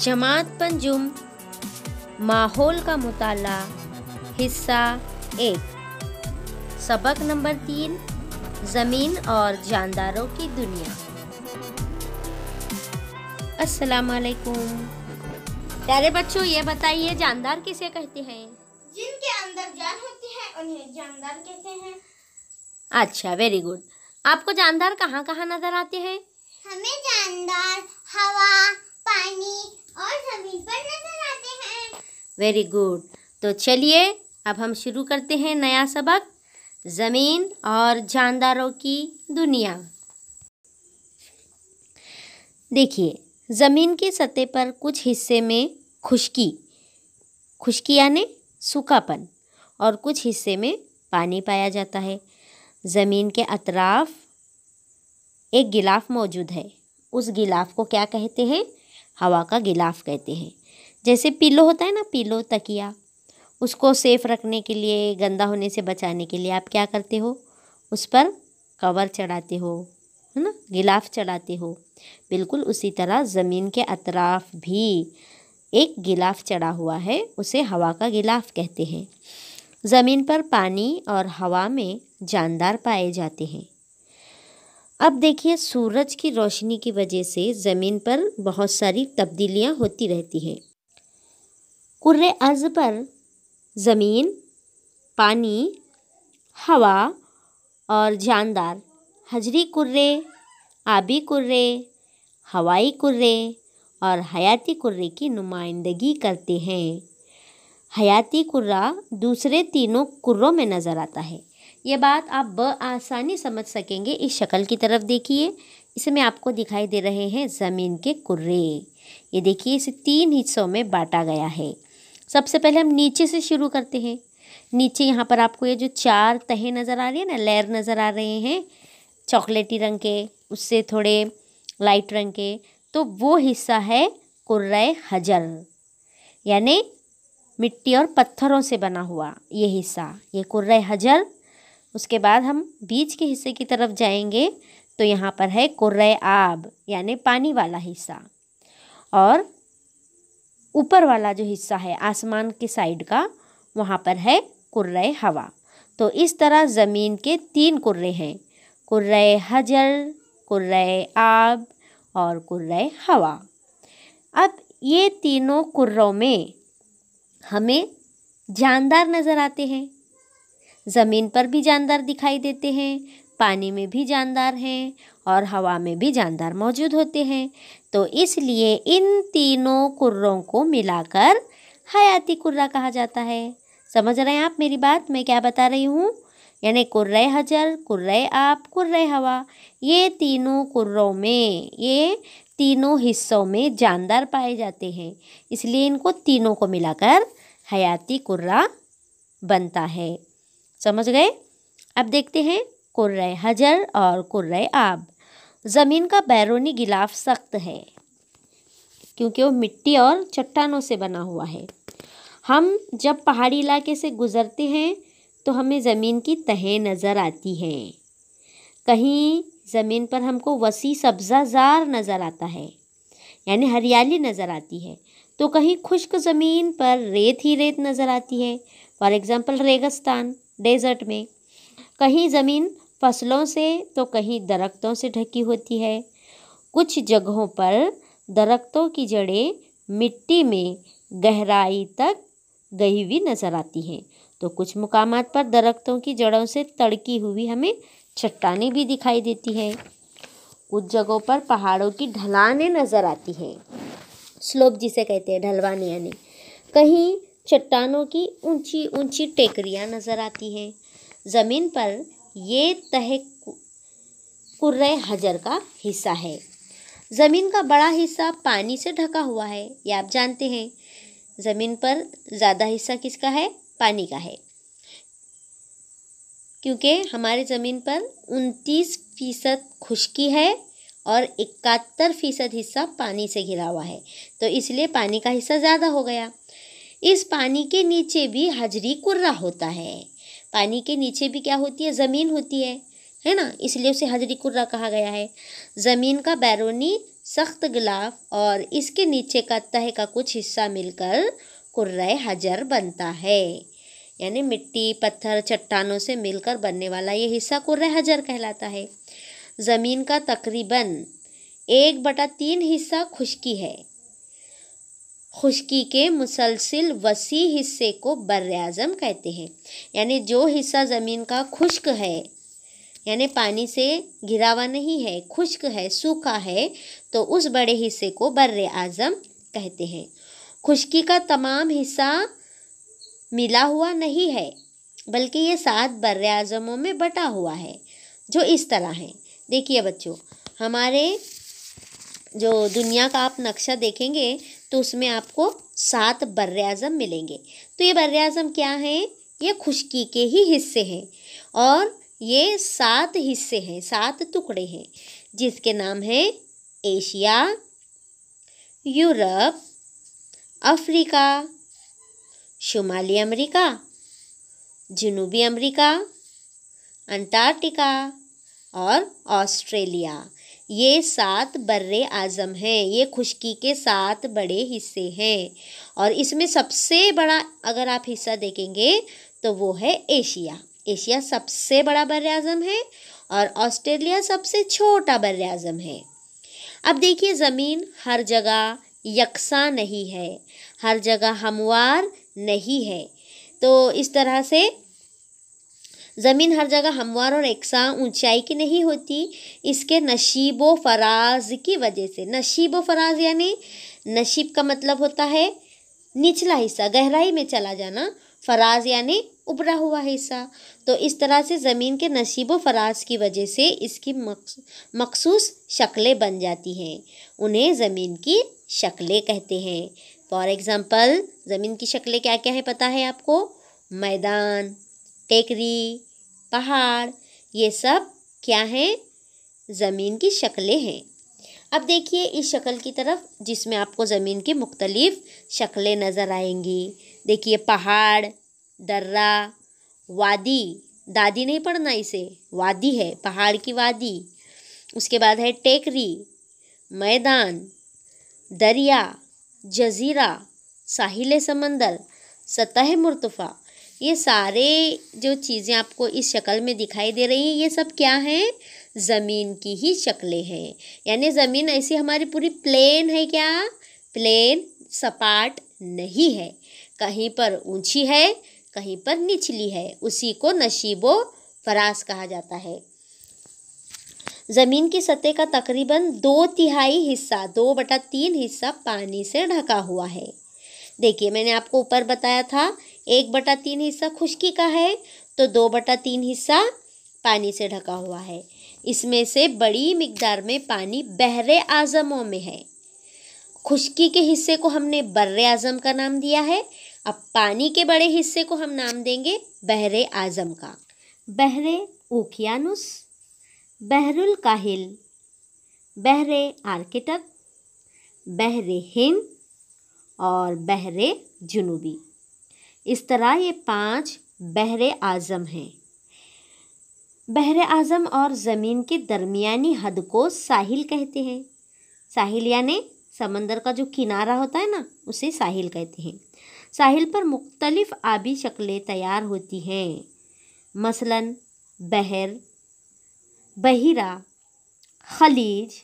जमात पंजुम माहौल का मुताला हिस्सा 1 सबक नंबर 3 ज़मीन और जानदारों की दुनिया। अस्सलाम वालेकुम प्यारे बच्चों, ये बताइए जानदार किसे कहते हैं? जिनके अंदर जान होती है उन्हें जानदार कहते हैं। अच्छा, वेरी गुड। आपको जानदार कहाँ कहाँ नजर आते हैं? हमें जानदार हवा, पानी और जमीन पर नजर आते हैं। Very good. तो चलिए अब हम शुरू करते हैं नया सबक, ज़मीन और जानदारों की दुनिया। देखिए, ज़मीन की सतह पर कुछ हिस्से में खुश्की यानी सूखापन और कुछ हिस्से में पानी पाया जाता है। ज़मीन के अतराफ एक गिलाफ मौजूद है। उस गिलाफ को क्या कहते हैं? हवा का गिलाफ कहते हैं। जैसे पिलो होता है ना, पिलो तकिया, उसको सेफ रखने के लिए, गंदा होने से बचाने के लिए आप क्या करते हो? उस पर कवर चढ़ाते हो, है ना, गिलाफ चढ़ाते हो। बिल्कुल उसी तरह ज़मीन के अतराफ भी एक गिलाफ चढ़ा हुआ है, उसे हवा का गिलाफ कहते हैं। ज़मीन पर पानी और हवा में जानदार पाए जाते हैं। अब देखिए, सूरज की रोशनी की वजह से ज़मीन पर बहुत सारी तब्दीलियाँ होती रहती हैं। कुर्रे अर्ज़ पर ज़मीन, पानी, हवा और जानदार हजरी कुर्रे, आबी कुर्रे, हवाई कुर्रे और हयाती कुर्रे की नुमाइंदगी करते हैं। हयाती कुर्रा दूसरे तीनों कुर्रों में नज़र आता है। ये बात आप बआसानी समझ सकेंगे। इस शक्ल की तरफ देखिए, इसमें आपको दिखाई दे रहे हैं ज़मीन के कुर्रे। ये देखिए, इसे 3 हिस्सों में बांटा गया है। सबसे पहले हम नीचे से शुरू करते हैं। नीचे यहाँ पर आपको ये जो 4 तहें नज़र आ रही है ना, लेयर नज़र आ रहे हैं, चॉकलेटी रंग के, उससे थोड़े लाइट रंग के, तो वो हिस्सा है कुर्रे हजर, यानी मिट्टी और पत्थरों से बना हुआ ये हिस्सा, ये कुर्रे हजर। उसके बाद हम बीच के हिस्से की तरफ जाएंगे तो यहाँ पर है कुर्रे आब, यानी पानी वाला हिस्सा। और ऊपर वाला जो हिस्सा है आसमान के साइड का, वहाँ पर है कुर्रे हवा। तो इस तरह ज़मीन के 3 कुर्रे हैं, कुर्रे हजर, कुर्रे आब और कुर्रे हवा। अब ये तीनों कुर्रों में हमें जानदार नज़र आते हैं। ज़मीन पर भी जानदार दिखाई देते हैं, पानी में भी जानदार हैं और हवा में भी जानदार मौजूद होते हैं। तो इसलिए इन तीनों कुर्रों को मिलाकर हयाती कुर्रा कहा जाता है। समझ रहे हैं आप मेरी बात, मैं क्या बता रही हूँ? यानी कुर्रे हजर, कुर्रे आब, कुर्रे हवा, ये तीनों कुर्रों में, ये तीनों हिस्सों में जानदार पाए जाते हैं, इसलिए इनको तीनों को मिलाकर हयाती कुर्रा बनता है। समझ गए? अब देखते हैं कुर्रे हजर और कुर्रे आब। ज़मीन का बैरूनी गिलाफ सख्त है क्योंकि वो मिट्टी और चट्टानों से बना हुआ है। हम जब पहाड़ी इलाके से गुज़रते हैं तो हमें ज़मीन की तहें नज़र आती हैं। कहीं ज़मीन पर हमको वसी सब्ज़ाज़ार नज़र आता है, यानी हरियाली नज़र आती है, तो कहीं खुश्क ज़मीन पर रेत ही रेत नज़र आती है, फॉर एग्ज़ाम्पल रेगिस्तान, डेज़र्ट में। कहीं ज़मीन फसलों से तो कहीं दरख्तों से ढकी होती है। कुछ जगहों पर दरख्तों की जड़ें मिट्टी में गहराई तक गई हुई नज़र आती हैं, तो कुछ मुकामात पर दरख्तों की जड़ों से तड़की हुई हमें चट्टानें भी दिखाई देती हैं। कुछ जगहों पर पहाड़ों की ढलानें नज़र आती हैं, स्लोप जिसे कहते हैं, ढलवान यानी। कहीं चट्टानों की ऊंची ऊंची टेकरियां नज़र आती हैं। ज़मीन पर ये तह कुर्रे हजर का हिस्सा है। ज़मीन का बड़ा हिस्सा पानी से ढका हुआ है, ये आप जानते हैं। ज़मीन पर ज़्यादा हिस्सा किसका है? पानी का है, क्योंकि हमारे ज़मीन पर 29% खुश्की है और 71% हिस्सा पानी से घिरा हुआ है, तो इसलिए पानी का हिस्सा ज़्यादा हो गया। इस पानी के नीचे भी हजरी कुर्रा होता है। पानी के नीचे भी क्या होती है? ज़मीन होती है ना, इसलिए उसे हजरी कुर्रा कहा गया है। ज़मीन का बैरूनी सख्त गिलाफ और इसके नीचे का तह का कुछ हिस्सा मिलकर कुर्रे हजर बनता है। यानी मिट्टी, पत्थर, चट्टानों से मिलकर बनने वाला ये हिस्सा कुर्रे हजर कहलाता है। ज़मीन का तकरीबन 1/3 हिस्सा खुश्की है। खुश्की के मुसलसिल वसी हिस्से को बर्र-ए-आज़म कहते हैं। यानी जो हिस्सा ज़मीन का खुश्क है, यानी पानी से घिरा हुआ नहीं है, खुश्क है, सूखा है, तो उस बड़े हिस्से को बर्र-ए-आज़म कहते हैं। खुश्की का तमाम हिस्सा मिला हुआ नहीं है, बल्कि ये 7 बर्र-ए-आज़मों में बटा हुआ है, जो इस तरह है। देखिए बच्चों, हमारे जो दुनिया का आप नक्शा देखेंगे तो उसमें आपको 7 बर्र-ए-आज़म मिलेंगे। तो ये बर्र-ए-आज़म क्या हैं? ये खुश्की के ही हिस्से हैं और ये 7 हिस्से हैं, 7 टुकड़े हैं, जिसके नाम हैं एशिया, यूरोप, अफ्रीका, शुमाली अमेरिका, जनूबी अमेरिका, अंटार्कटिका और ऑस्ट्रेलिया। ये 7 बर्र-ए-आज़म हैं। ये खुश्की के 7 बड़े हिस्से हैं और इसमें सबसे बड़ा अगर आप हिस्सा देखेंगे तो वो है एशिया। एशिया सबसे बड़ा बर्र-ए-आज़म है और ऑस्ट्रेलिया सबसे छोटा बर्र-ए-आज़म है। अब देखिए, ज़मीन हर जगह यकसा नहीं है, हर जगह हमवार नहीं है। तो इस तरह से ज़मीन हर जगह हमवार और एकसा ऊंचाई की नहीं होती। इसके नशीब व फराज की वजह से, नशीब व फराज यानी नशीब का मतलब होता है निचला हिस्सा, गहराई में चला जाना, फराज यानी उभरा हुआ हिस्सा। तो इस तरह से ज़मीन के नशीब व फराज की वजह से इसकी मखसूस शक्लें बन जाती हैं। उन्हें ज़मीन की शक्लें कहते हैं। फॉर एग्ज़ाम्पल, ज़मीन की शक्लें क्या क्या है पता है आपको? मैदान, टेकरी, पहाड़, ये सब क्या हैं? ज़मीन की शक्लें हैं। अब देखिए इस शक्ल की तरफ, जिसमें आपको ज़मीन की मुख्तलिफ शक्लें नज़र आएंगी। देखिए, पहाड़, दर्रा, वादी, दादी नहीं पढ़ना इसे, वादी है, पहाड़ की वादी। उसके बाद है टेकरी, मैदान, दरिया, जजीरा, साहिल समंदर, सतह मुर्तफ़ा। ये सारे जो चीज़ें आपको इस शक्ल में दिखाई दे रही हैं, ये सब क्या हैं? ज़मीन की ही शक्लें हैं। यानी ज़मीन ऐसी हमारी पूरी प्लेन है क्या? प्लेन, सपाट नहीं है। कहीं पर ऊंची है, कहीं पर निचली है। उसी को नशीबो फराज कहा जाता है। ज़मीन की सतह का तकरीबन 2/3 हिस्सा, 2/3 हिस्सा पानी से ढका हुआ है। देखिए, मैंने आपको ऊपर बताया था 1/3 हिस्सा खुश्की का है, तो 2/3 हिस्सा पानी से ढका हुआ है। इसमें से बड़ी मिकदार में पानी बहर-ए-आज़मों में है। खुश्की के हिस्से को हमने बर्र-ए-आज़म का नाम दिया है। अब पानी के बड़े हिस्से को हम नाम देंगे बहर-ए-आज़म का। बहर-ए-ओकियानुस, बहरुल-काहिल, बहर-ए-आर्कटिक, बहर-ए-हिंद और बहर-ए-जुनूबी। इस तरह ये 5 बहर-ए-आज़म हैं। बहर-ए-आज़म और ज़मीन के दरमियानी हद को साहिल कहते हैं। साहिल यानी समंदर का जो किनारा होता है ना, उसे साहिल कहते हैं। साहिल पर मुख्तलिफ आबी शक्लें तैयार होती हैं। मसलन बहर, बहिरा, खलीज,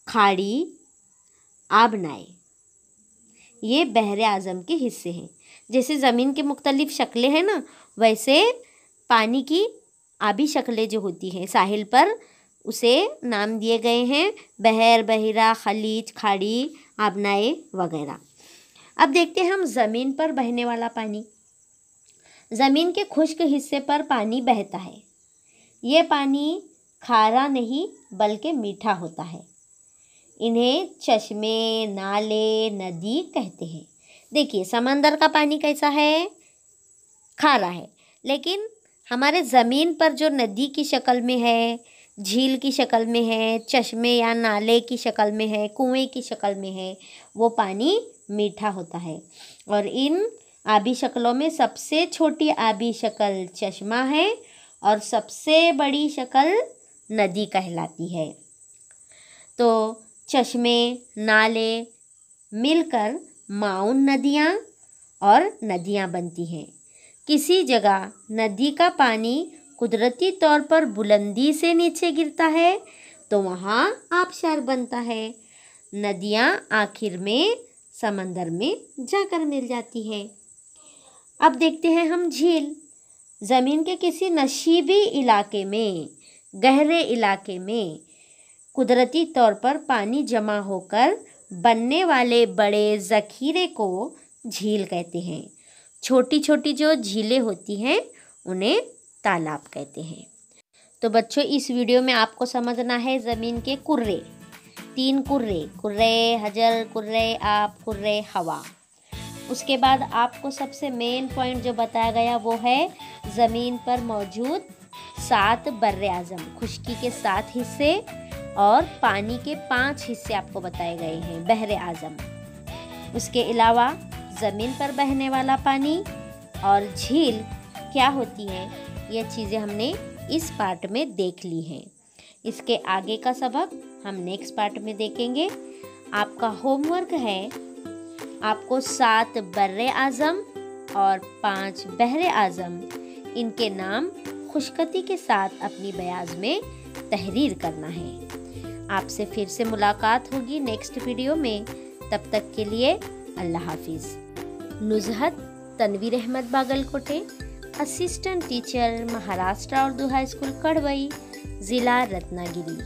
खाड़ी, आबनाए, ये बहर-ए-आज़म के हिस्से हैं। जैसे ज़मीन के मुख्तलिफ शक्लें हैं ना, वैसे पानी की आबी शक्लें जो होती हैं साहिल पर, उसे नाम दिए गए हैं बहर, बहिरा, खलीज, खाड़ी, आबनाए वगैरह। अब देखते हैं हम ज़मीन पर बहने वाला पानी। ज़मीन के खुश्क हिस्से पर पानी बहता है। ये पानी खारा नहीं बल्कि मीठा होता है। इन्हें चश्मे, नाले, नदी कहते हैं। देखिए, समंदर का पानी कैसा है? खारा है। लेकिन हमारे ज़मीन पर जो नदी की शक्ल में है, झील की शक्ल में है, चश्मे या नाले की शक्ल में है, कुएं की शक्ल में है, वो पानी मीठा होता है। और इन आबी शक्लों में सबसे छोटी आबी शक्ल चश्मा है और सबसे बड़ी शक्ल नदी कहलाती है। तो चश्मे, नाले मिलकर माउन नदियाँ और नदियाँ बनती हैं। किसी जगह नदी का पानी कुदरती तौर पर बुलंदी से नीचे गिरता है तो वहाँ आबशार बनता है। नदियाँ आखिर में समंदर में जाकर मिल जाती हैं। अब देखते हैं हम झील। ज़मीन के किसी नशीबी इलाके में, गहरे इलाके में कुदरती तौर पर पानी जमा होकर बनने वाले बड़े ज़ख़ीरे को झील कहते हैं। छोटी छोटी जो झीलें होती हैं उन्हें तालाब कहते हैं। तो बच्चों, इस वीडियो में आपको समझना है ज़मीन के कुर्रे, 3 कुर्रे, कुर्रे हजर, कुर्रे आब, कुर्रे हवा। उसके बाद आपको सबसे मेन पॉइंट जो बताया गया वो है ज़मीन पर मौजूद 7 बर्रे आज़म, खुश्की के 7 हिस्से और पानी के 5 हिस्से आपको बताए गए हैं, बहरे आज़म। उसके अलावा ज़मीन पर बहने वाला पानी और झील क्या होती है, ये चीज़ें हमने इस पार्ट में देख ली हैं। इसके आगे का सबक हम नेक्स्ट पार्ट में देखेंगे। आपका होमवर्क है, आपको 7 बर्रे आज़म और 5 बहरे आज़म, इनके नाम खुशखती के साथ अपनी बयाज में तहरीर करना है। आपसे फिर से मुलाकात होगी नेक्स्ट वीडियो में। तब तक के लिए अल्लाह हाफिज़। Nuzhat Tanveer Ahmed Bagalkote, assistant teacher, Maharashtra Urdu high school Kadwai, ज़िला रत्नागिरी।